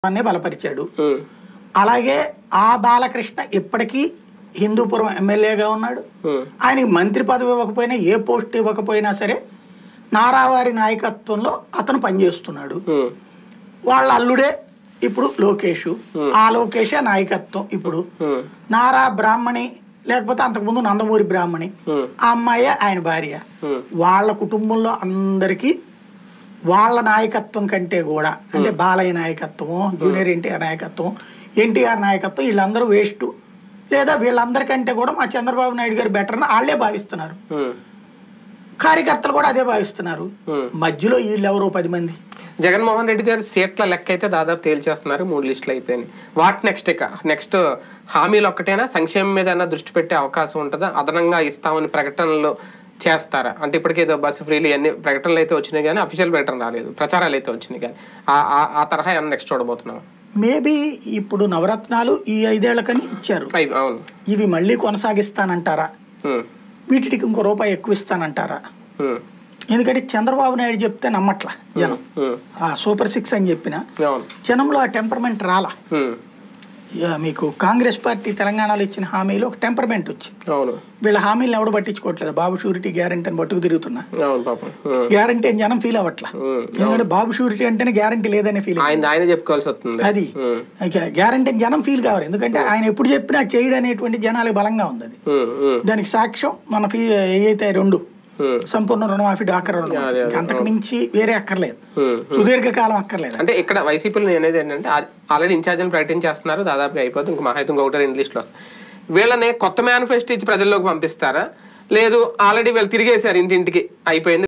బలపరిచాడు. అలాగే ఆ బాలకృష్ణ ఇప్పటికీ హిందూపురం ఎమ్మెల్యేగా ఉన్నాడు. ఆయనకి మంత్రి పదవి ఇవ్వకపోయినా, ఏ పోస్ట్ ఇవ్వకపోయినా సరే నారావారి నాయకత్వంలో అతను పనిచేస్తున్నాడు. వాళ్ళ అల్లుడే ఇప్పుడు లోకేష్. ఆ లోకేషే నాయకత్వం. ఇప్పుడు నారా బ్రాహ్మణి లేకపోతే అంతకుముందు నందమూరి బ్రాహ్మణి, ఆ అమ్మాయి ఆయన భార్య. వాళ్ళ కుటుంబంలో అందరికీ వాళ్ళ నాయకత్వం కంటే కూడా, అంటే బాలయ్య నాయకత్వం, జూనియర్ ఎన్టీఆర్ నాయకత్వం, ఎన్టీఆర్ నాయకత్వం, వీళ్ళందరూ వేస్ట్, లేదా వీళ్ళందరికంటే కూడా మా చంద్రబాబు నాయుడు గారు బెటర్ అని వాళ్ళే భావిస్తున్నారు. కార్యకర్తలు కూడా అదే భావిస్తున్నారు. మధ్యలో వీళ్ళు ఎవరో 10 మంది. జగన్మోహన్ రెడ్డి గారు సీట్ల లెక్క అయితే దాదాపు తేల్చేస్తున్నారు. 3 లిస్టులు అయిపోయినాయి. వాట్ నెక్స్ట్ హామీలు ఒక్కటేనా? సంక్షేమం మీద ఏమైనా దృష్టి పెట్టే అవకాశం ఉంటుందా? అదనంగా ఇస్తామని ప్రకటనలు చేస్తారా? అంటే ఇప్పటికేదో బస్సు ఫ్రీలు అన్ని ప్రకటనలు అయితే వచ్చినాయి కానీ అఫీషియల్ ప్రకటన రాలేదు, ప్రచారాలు అయితే వచ్చినాయి కానీ ఆ తరహా ఏమన్నా నెక్స్ట్ చూడబోతున్నాం? మేబీ ఇప్పుడు నవరత్నాలు ఈ 5 ఏళ్లకని ఇచ్చారు. అవును, ఇవి మళ్ళీ కొనసాగిస్తానంటారా? వీటికి ఇంకో రూపాయి ఎక్కువ ఇస్తానంటారా? ఎందుకంటే చంద్రబాబు నాయుడు చెప్తే నమ్మట్లా జనం. సూపర్ 6 అని చెప్పిన జనంలో ఆ టెంపర్మెంట్ రాలా. మీకు కాంగ్రెస్ పార్టీ తెలంగాణలో ఇచ్చిన హామీలో ఒక టెంపర్మెంట్ వచ్చి వీళ్ళ హామీలను ఎవడు పట్టించుకోవట్లేదు. బాబు షూరిటీ గ్యారంటీ అని పట్టుకు తిరుగుతున్నా. గ్యారంటీ అని జనం ఫీల్ అవ్వట్లా. ఎందుకంటే బాబు షూరిటీ అంటేనే గ్యారంటీ లేదనే ఫీల్ చెప్పుకోవాల్సి వస్తుంది. అది గ్యారంటీ అని జనం ఫీల్ కావాలి. ఎందుకంటే ఆయన ఎప్పుడు చెప్పినా చేయడం అనేటువంటి జనాలకు బలంగా ఉంది. అది దానికి సాక్ష్యం మన ఏదైతే 2 సంపూర్ణ రుణమాఫీ, డాక్టర్ రుణమాఫీ, అంతకు మించి వేరే అక్కర్లేదు, సుదీర్ఘకాలం అక్కర్లేదు. అంటే ఇక్కడ వైసీపీలో అనేది ఏంటంటే ఆల్రెడీ ఇన్ఛార్జీలు ప్రకటించేస్తున్నారు, దాదాపు అయిపోతుంది. ఇంకా మహా అయితే 1-2 లిస్టులు వస్తాయి. వీళ్ళని కొత్త మేనిఫెస్టో ఇచ్చి ప్రజల్లోకి పంపిస్తారా? లేదు ఆల్రెడీ వీళ్ళు తిరిగేశారు ఇంటింటికి అయిపోయింది.